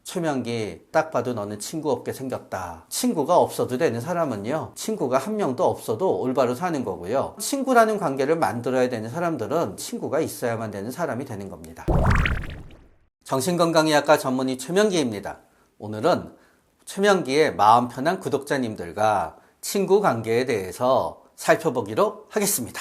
최명기, 딱 봐도 너는 친구 없게 생겼다. 친구가 없어도 되는 사람은요, 친구가 한 명도 없어도 올바로 사는 거고요. 친구라는 관계를 만들어야 되는 사람들은 친구가 있어야만 되는 사람이 되는 겁니다. 정신건강의학과 전문의 최명기입니다. 오늘은 최명기의 마음 편한 구독자님들과 친구 관계에 대해서 살펴보기로 하겠습니다.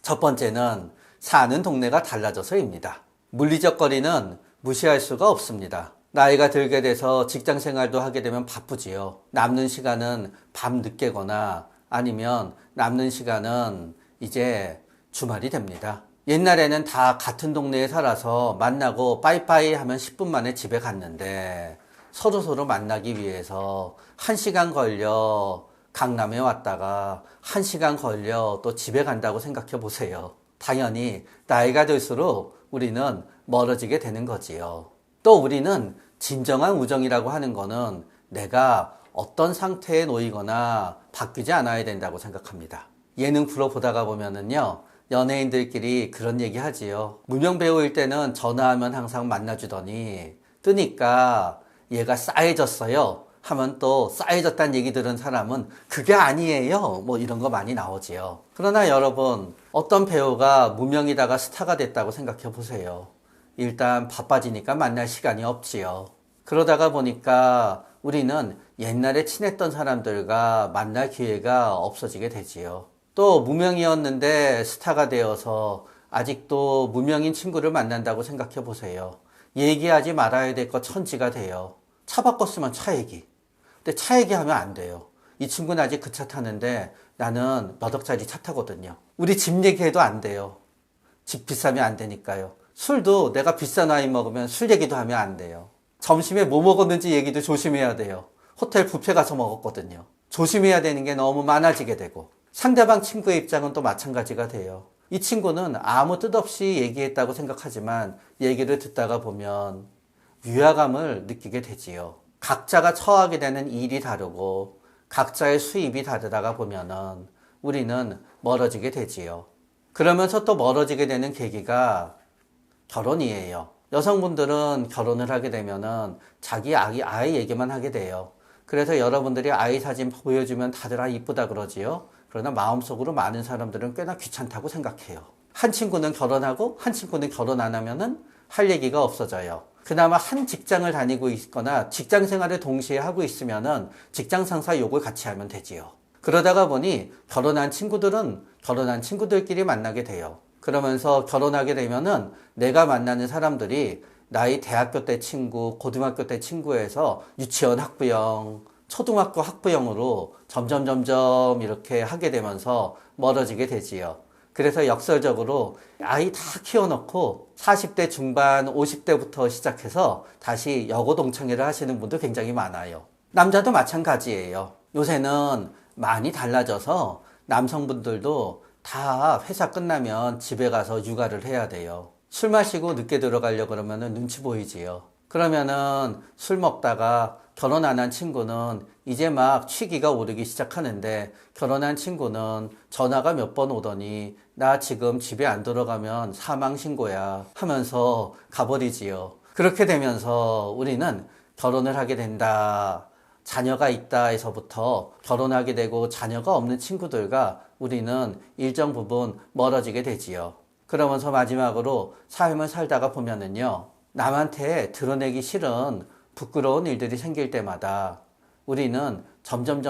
첫 번째는 사는 동네가 달라져서입니다. 물리적 거리는 무시할 수가 없습니다. 나이가 들게 돼서 직장 생활도 하게 되면 바쁘지요. 남는 시간은 밤 늦게거나 아니면 남는 시간은 이제 주말이 됩니다. 옛날에는 다 같은 동네에 살아서 만나고 빠이빠이 하면 10분 만에 집에 갔는데 서로 만나기 위해서 1시간 걸려 강남에 왔다가 1시간 걸려 또 집에 간다고 생각해 보세요. 당연히 나이가 들수록 우리는 멀어지게 되는 거지요. 또 우리는 진정한 우정이라고 하는 거는 내가 어떤 상태에 놓이거나 바뀌지 않아야 된다고 생각합니다. 예능 프로 보다가 보면은요, 연예인들끼리 그런 얘기 하지요. 무명 배우일 때는 전화하면 항상 만나주더니 뜨니까 얘가 싸해졌어요 하면 또 싸해졌다는 얘기 들은 사람은 그게 아니에요 뭐 이런 거 많이 나오지요. 그러나 여러분, 어떤 배우가 무명이다가 스타가 됐다고 생각해 보세요. 일단 바빠지니까 만날 시간이 없지요. 그러다가 보니까 우리는 옛날에 친했던 사람들과 만날 기회가 없어지게 되지요. 또 무명이었는데 스타가 되어서 아직도 무명인 친구를 만난다고 생각해 보세요. 얘기하지 말아야 될 것 천지가 돼요. 차 바꿨으면 차 얘기. 근데 차 얘기하면 안 돼요. 이 친구는 아직 그 차 타는데 나는 몇 억짜리 차 타거든요. 우리 집 얘기해도 안 돼요. 집 비싸면 안 되니까요. 술도 내가 비싼 와인 먹으면 술 얘기도 하면 안 돼요. 점심에 뭐 먹었는지 얘기도 조심해야 돼요. 호텔 뷔페 가서 먹었거든요. 조심해야 되는 게 너무 많아지게 되고, 상대방 친구의 입장은 또 마찬가지가 돼요. 이 친구는 아무 뜻 없이 얘기했다고 생각하지만 얘기를 듣다가 보면 위화감을 느끼게 되지요. 각자가 처하게 되는 일이 다르고 각자의 수입이 다르다가 보면은 우리는 멀어지게 되지요. 그러면서 또 멀어지게 되는 계기가 결혼이에요. 여성분들은 결혼을 하게 되면은 자기 아이 얘기만 하게 돼요. 그래서 여러분들이 아이 사진 보여주면 다들 이쁘다 그러지요. 그러나 마음속으로 많은 사람들은 꽤나 귀찮다고 생각해요. 한 친구는 결혼하고 한 친구는 결혼 안 하면은 할 얘기가 없어져요. 그나마 한 직장을 다니고 있거나 직장 생활을 동시에 하고 있으면은 직장 상사 욕을 같이 하면 되지요. 그러다가 보니 결혼한 친구들은 결혼한 친구들끼리 만나게 돼요. 그러면서 결혼하게 되면은 내가 만나는 사람들이 나의 대학교 때 친구, 고등학교 때 친구에서 유치원 학부형, 초등학교 학부형으로 점점 이렇게 하게 되면서 멀어지게 되지요. 그래서 역설적으로 아이 다 키워놓고 40대 중반, 50대부터 시작해서 다시 여고 동창회를 하시는 분도 굉장히 많아요. 남자도 마찬가지예요. 요새는 많이 달라져서 남성분들도 다 회사 끝나면 집에 가서 육아를 해야 돼요. 술 마시고 늦게 들어가려고 그러면은 눈치 보이지요. 그러면은 술 먹다가 결혼 안 한 친구는 이제 막 취기가 오르기 시작하는데 결혼한 친구는 전화가 몇 번 오더니 나 지금 집에 안 들어가면 사망신고야 하면서 가버리지요. 그렇게 되면서 우리는 결혼을 하게 된다, 자녀가 있다 에서부터 결혼하게 되고 자녀가 없는 친구들과 우리는 일정 부분 멀어지게 되지요. 그러면서 마지막으로 삶을 살다가 보면은요, 남한테 드러내기 싫은 부끄러운 일들이 생길 때마다 우리는 점점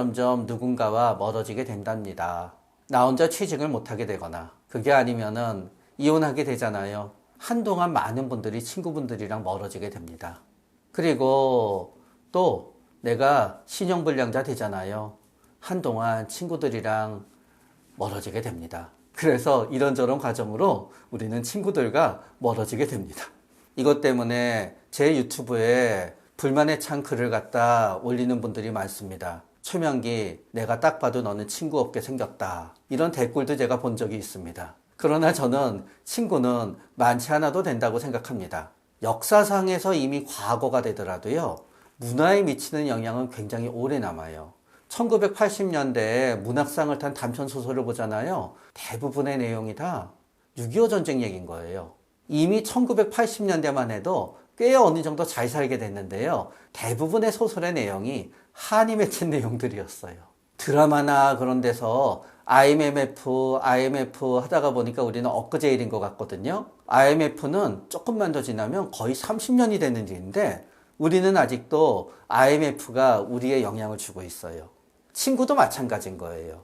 누군가와 멀어지게 된답니다. 나 혼자 취직을 못하게 되거나 그게 아니면은 이혼하게 되잖아요. 한동안 많은 분들이 친구분들이랑 멀어지게 됩니다. 그리고 또 내가 신용불량자 되잖아요. 한동안 친구들이랑 멀어지게 됩니다. 그래서 이런저런 과정으로 우리는 친구들과 멀어지게 됩니다. 이것 때문에 제 유튜브에 불만의 찬 글을 갖다 올리는 분들이 많습니다. 최명기, 내가 딱 봐도 너는 친구 없게 생겼다. 이런 댓글도 제가 본 적이 있습니다. 그러나 저는 친구는 많지 않아도 된다고 생각합니다. 역사상에서 이미 과거가 되더라도요, 문화에 미치는 영향은 굉장히 오래 남아요. 1980년대에 문학상을 탄 단편소설을 보잖아요. 대부분의 내용이 다 6.25 전쟁 얘기인 거예요. 이미 1980년대만 해도 꽤 어느 정도 잘 살게 됐는데요. 대부분의 소설의 내용이 한이 맺힌 내용들이었어요. 드라마나 그런 데서 IMF 하다가 보니까 우리는 엊그제 일인 것 같거든요. IMF는 조금만 더 지나면 거의 30년이 되는 일인데 우리는 아직도 IMF가 우리의 영향을 주고 있어요. 친구도 마찬가지인 거예요.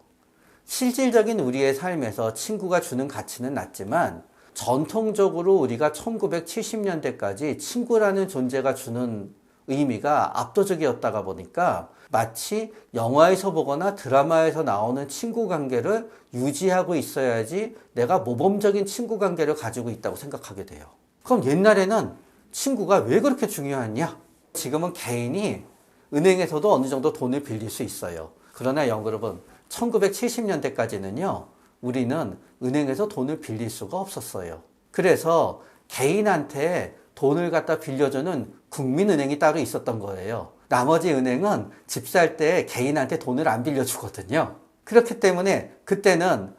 실질적인 우리의 삶에서 친구가 주는 가치는 낮지만 전통적으로 우리가 1970년대까지 친구라는 존재가 주는 의미가 압도적이었다가 보니까 마치 영화에서 보거나 드라마에서 나오는 친구 관계를 유지하고 있어야지 내가 모범적인 친구 관계를 가지고 있다고 생각하게 돼요. 그럼 옛날에는 친구가 왜 그렇게 중요하냐? 지금은 개인이 은행에서도 어느 정도 돈을 빌릴 수 있어요. 그러나 여러분, 1970년대까지는요, 우리는 은행에서 돈을 빌릴 수가 없었어요. 그래서 개인한테 돈을 갖다 빌려주는 국민은행이 따로 있었던 거예요. 나머지 은행은 집 살 때 개인한테 돈을 안 빌려주거든요. 그렇기 때문에 그때는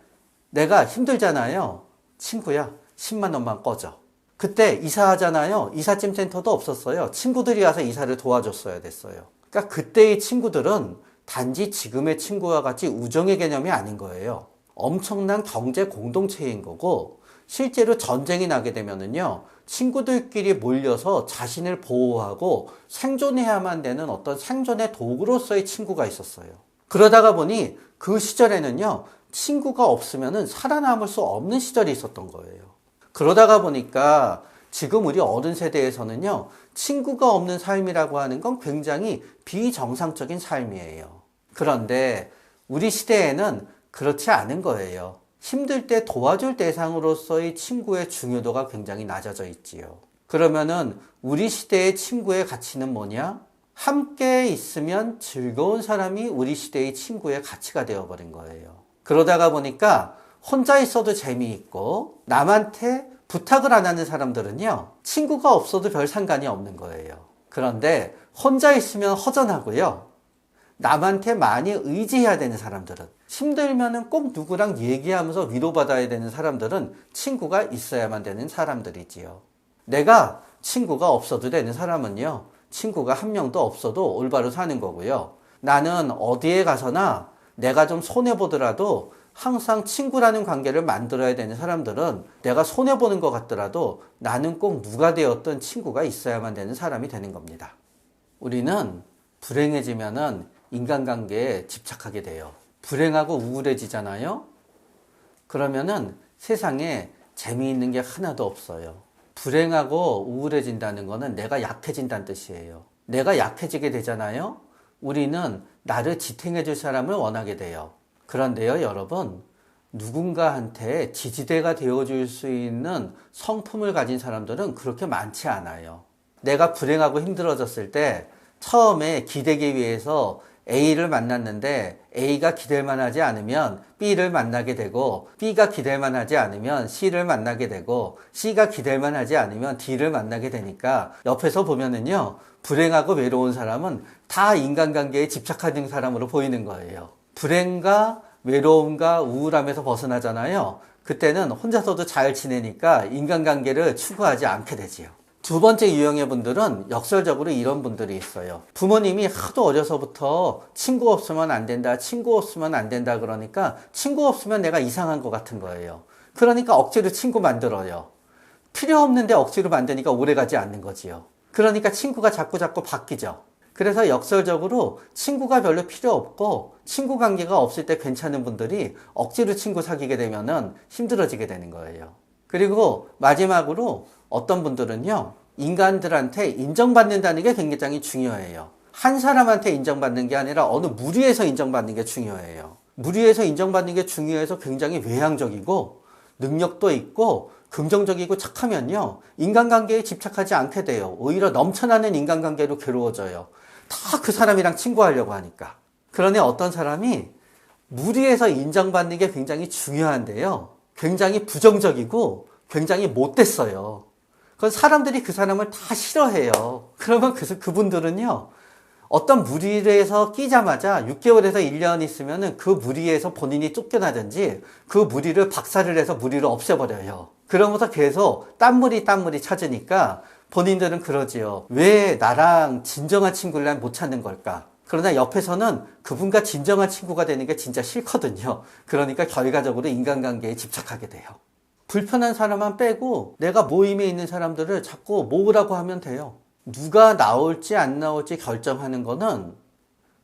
내가 힘들잖아요. 친구야, 10만 원만 꺼줘. 그때 이사하잖아요. 이삿짐 센터도 없었어요. 친구들이 와서 이사를 도와줬어야 됐어요. 그러니까 그때의 친구들은 단지 지금의 친구와 같이 우정의 개념이 아닌 거예요. 엄청난 경제 공동체인 거고, 실제로 전쟁이 나게 되면은요, 친구들끼리 몰려서 자신을 보호하고 생존해야만 되는 어떤 생존의 도구로서의 친구가 있었어요. 그러다가 보니 그 시절에는요, 친구가 없으면은 살아남을 수 없는 시절이 있었던 거예요. 그러다가 보니까 지금 우리 어른 세대에서는요, 친구가 없는 삶이라고 하는 건 굉장히 비정상적인 삶이에요. 그런데 우리 시대에는 그렇지 않은 거예요. 힘들 때 도와줄 대상으로서의 친구의 중요도가 굉장히 낮아져 있지요. 그러면은 우리 시대의 친구의 가치는 뭐냐? 함께 있으면 즐거운 사람이 우리 시대의 친구의 가치가 되어버린 거예요. 그러다가 보니까 혼자 있어도 재미있고 남한테 부탁을 안 하는 사람들은요, 친구가 없어도 별 상관이 없는 거예요. 그런데 혼자 있으면 허전하고요, 남한테 많이 의지해야 되는 사람들은, 힘들면은 꼭 누구랑 얘기하면서 위로받아야 되는 사람들은 친구가 있어야만 되는 사람들이지요. 내가 친구가 없어도 되는 사람은요, 친구가 한 명도 없어도 올바로 사는 거고요. 나는 어디에 가서나 내가 좀 손해보더라도 항상 친구라는 관계를 만들어야 되는 사람들은 내가 손해보는 것 같더라도 나는 꼭 누가 되었든 친구가 있어야만 되는 사람이 되는 겁니다. 우리는 불행해지면은 인간관계에 집착하게 돼요. 불행하고 우울해지잖아요? 그러면은 세상에 재미있는 게 하나도 없어요. 불행하고 우울해진다는 거는 내가 약해진다는 뜻이에요. 내가 약해지게 되잖아요? 우리는 나를 지탱해 줄 사람을 원하게 돼요. 그런데요, 여러분, 누군가한테 지지대가 되어줄 수 있는 성품을 가진 사람들은 그렇게 많지 않아요. 내가 불행하고 힘들어졌을 때 처음에 기대기 위해서 A를 만났는데 A가 기댈만 하지 않으면 B를 만나게 되고, B가 기댈만 하지 않으면 C를 만나게 되고, C가 기댈만 하지 않으면 D를 만나게 되니까 옆에서 보면은요, 불행하고 외로운 사람은 다 인간관계에 집착하는 사람으로 보이는 거예요. 불행과 외로움과 우울함에서 벗어나잖아요. 그때는 혼자서도 잘 지내니까 인간관계를 추구하지 않게 되지요. 두 번째 유형의 분들은 역설적으로 이런 분들이 있어요. 부모님이 하도 어려서부터 친구 없으면 안 된다, 친구 없으면 안 된다 그러니까 친구 없으면 내가 이상한 것 같은 거예요. 그러니까 억지로 친구 만들어요. 필요 없는데 억지로 만드니까 오래가지 않는 거지요. 그러니까 친구가 자꾸 바뀌죠. 그래서 역설적으로 친구가 별로 필요 없고 친구 관계가 없을 때 괜찮은 분들이 억지로 친구 사귀게 되면은 힘들어지게 되는 거예요. 그리고 마지막으로 어떤 분들은요, 인간들한테 인정받는다는 게 굉장히 중요해요. 한 사람한테 인정받는 게 아니라 어느 무리에서 인정받는 게 중요해요. 무리에서 인정받는 게 중요해서 굉장히 외향적이고 능력도 있고 긍정적이고 착하면요, 인간관계에 집착하지 않게 돼요. 오히려 넘쳐나는 인간관계로 괴로워져요. 다 그 사람이랑 친구하려고 하니까. 그러니 어떤 사람이 무리에서 인정받는 게 굉장히 중요한데요, 굉장히 부정적이고 굉장히 못됐어요. 그건 사람들이 그 사람을 다 싫어해요. 그러면 그분들은요, 어떤 무리에서 끼자마자 6개월에서 1년 있으면은 그 무리에서 본인이 쫓겨나든지 그 무리를 박살을 해서 무리를 없애버려요. 그러면서 계속 딴 무리 찾으니까 본인들은 그러지요. 왜 나랑 진정한 친구를 난 못 찾는 걸까? 그러나 옆에서는 그분과 진정한 친구가 되는 게 진짜 싫거든요. 그러니까 결과적으로 인간관계에 집착하게 돼요. 불편한 사람만 빼고 내가 모임에 있는 사람들을 자꾸 모으라고 하면 돼요. 누가 나올지 안 나올지 결정하는 거는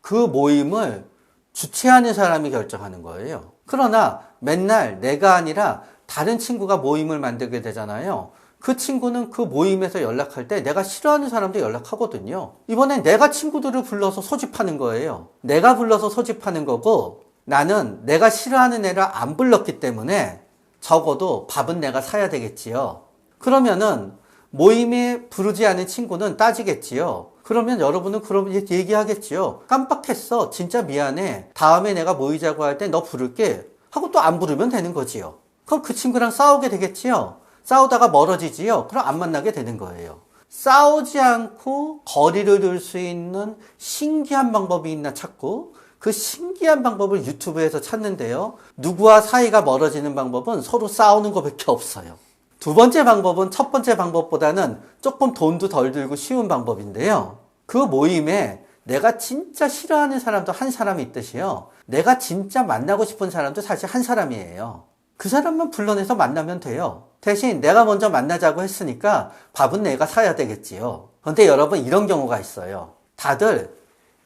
그 모임을 주최하는 사람이 결정하는 거예요. 그러나 맨날 내가 아니라 다른 친구가 모임을 만들게 되잖아요. 그 친구는 그 모임에서 연락할 때 내가 싫어하는 사람도 연락하거든요. 이번엔 내가 친구들을 불러서 소집하는 거예요. 내가 불러서 소집하는 거고, 나는 내가 싫어하는 애를 안 불렀기 때문에 적어도 밥은 내가 사야 되겠지요. 그러면은 모임에 부르지 않은 친구는 따지겠지요. 그러면 여러분은 그럼 얘기하겠지요. 깜빡했어. 진짜 미안해. 다음에 내가 모이자고 할 때 너 부를게. 하고 또 안 부르면 되는 거지요. 그럼 그 친구랑 싸우게 되겠지요. 싸우다가 멀어지지요. 그럼 안 만나게 되는 거예요. 싸우지 않고 거리를 둘 수 있는 신기한 방법이 있나 찾고, 그 신기한 방법을 유튜브에서 찾는데요. 누구와 사이가 멀어지는 방법은 서로 싸우는 것밖에 없어요. 두 번째 방법은 첫 번째 방법보다는 조금 돈도 덜 들고 쉬운 방법인데요. 그 모임에 내가 진짜 싫어하는 사람도 한 사람이 있듯이요. 내가 진짜 만나고 싶은 사람도 사실 한 사람이에요. 그 사람만 불러내서 만나면 돼요. 대신 내가 먼저 만나자고 했으니까 밥은 내가 사야 되겠지요. 그런데 여러분, 이런 경우가 있어요. 다들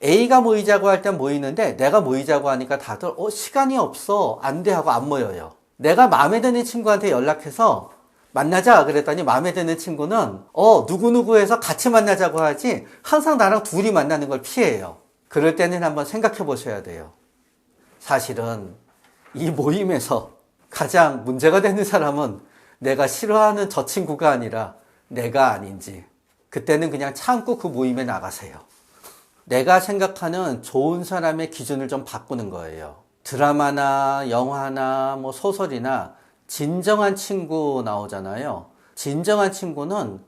A가 모이자고 할 때 모이는데 내가 모이자고 하니까 다들 시간이 없어 안 돼 하고 안 모여요. 내가 마음에 드는 친구한테 연락해서 만나자 그랬더니 마음에 드는 친구는 누구누구 해서 같이 만나자고 하지 항상 나랑 둘이 만나는 걸 피해요. 그럴 때는 한번 생각해 보셔야 돼요. 사실은 이 모임에서 가장 문제가 되는 사람은 내가 싫어하는 저 친구가 아니라 내가 아닌지, 그때는 그냥 참고 그 모임에 나가세요. 내가 생각하는 좋은 사람의 기준을 좀 바꾸는 거예요. 드라마나 영화나 소설이나 진정한 친구 나오잖아요. 진정한 친구는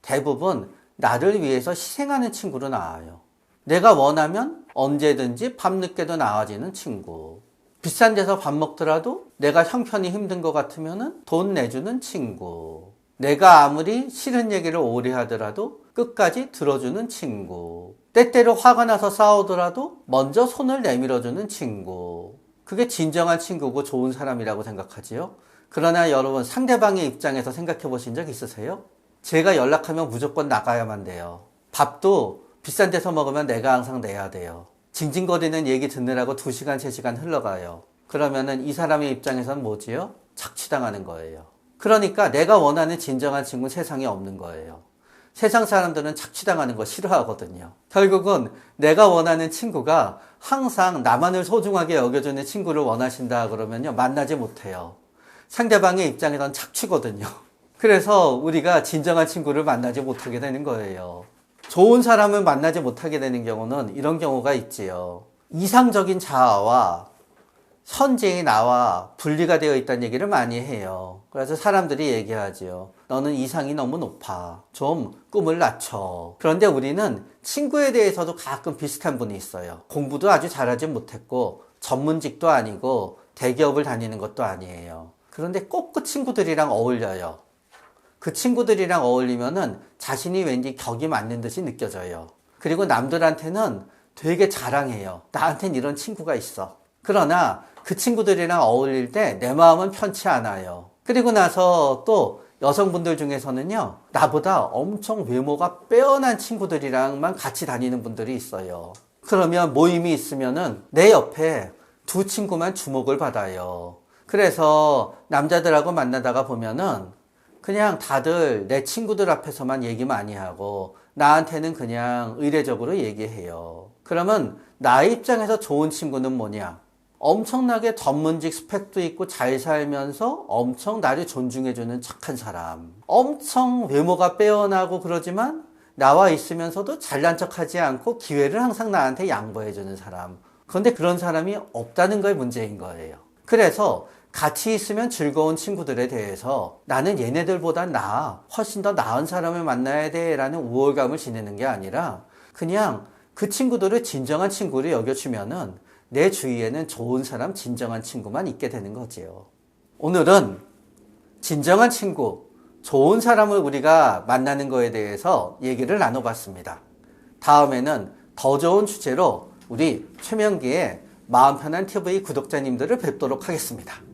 대부분 나를 위해서 희생하는 친구로 나와요. 내가 원하면 언제든지 밤늦게도 나와지는 친구. 비싼 데서 밥 먹더라도 내가 형편이 힘든 것 같으면 돈 내주는 친구. 내가 아무리 싫은 얘기를 오래 하더라도 끝까지 들어주는 친구. 때때로 화가 나서 싸우더라도 먼저 손을 내밀어주는 친구. 그게 진정한 친구고 좋은 사람이라고 생각하지요. 그러나 여러분, 상대방의 입장에서 생각해 보신 적 있으세요? 제가 연락하면 무조건 나가야만 돼요. 밥도 비싼 데서 먹으면 내가 항상 내야 돼요. 징징거리는 얘기 듣느라고 2시간, 3시간 흘러가요. 그러면은 이 사람의 입장에서는 뭐지요? 착취당하는 거예요. 그러니까 내가 원하는 진정한 친구는 세상에 없는 거예요. 세상 사람들은 착취당하는 거 싫어하거든요. 결국은 내가 원하는 친구가 항상 나만을 소중하게 여겨주는 친구를 원하신다 그러면요, 만나지 못해요. 상대방의 입장에선 착취거든요. 그래서 우리가 진정한 친구를 만나지 못하게 되는 거예요. 좋은 사람을 만나지 못하게 되는 경우는 이런 경우가 있지요. 이상적인 자아와 현재의 나와 분리가 되어 있다는 얘기를 많이 해요. 그래서 사람들이 얘기하지요. 너는 이상이 너무 높아. 좀 꿈을 낮춰. 그런데 우리는 친구에 대해서도 가끔 비슷한 분이 있어요. 공부도 아주 잘하지 못했고 전문직도 아니고 대기업을 다니는 것도 아니에요. 그런데 꼭 그 친구들이랑 어울려요. 그 친구들이랑 어울리면은 자신이 왠지 격이 맞는 듯이 느껴져요. 그리고 남들한테는 되게 자랑해요. 나한텐 이런 친구가 있어. 그러나 그 친구들이랑 어울릴 때 내 마음은 편치 않아요. 그리고 나서 또 여성분들 중에서는요, 나보다 엄청 외모가 빼어난 친구들이랑만 같이 다니는 분들이 있어요. 그러면 모임이 있으면은 내 옆에 두 친구만 주목을 받아요. 그래서 남자들하고 만나다가 보면은 그냥 다들 내 친구들 앞에서만 얘기 많이 하고 나한테는 그냥 의례적으로 얘기해요. 그러면 나의 입장에서 좋은 친구는 뭐냐? 엄청나게 전문직 스펙도 있고 잘 살면서 엄청 나를 존중해주는 착한 사람. 엄청 외모가 빼어나고 그러지만 나와 있으면서도 잘난 척하지 않고 기회를 항상 나한테 양보해주는 사람. 그런데 그런 사람이 없다는 게 문제인 거예요. 그래서 같이 있으면 즐거운 친구들에 대해서 나는 얘네들보다 훨씬 더 나은 사람을 만나야 돼 라는 우월감을 지니는 게 아니라 그냥 그 친구들을 진정한 친구로 여겨주면은 내 주위에는 좋은 사람, 진정한 친구만 있게 되는 거지요. 오늘은 진정한 친구, 좋은 사람을 우리가 만나는 거에 대해서 얘기를 나눠봤습니다. 다음에는 더 좋은 주제로 우리 최명기의 마음 편한 TV 구독자님들을 뵙도록 하겠습니다.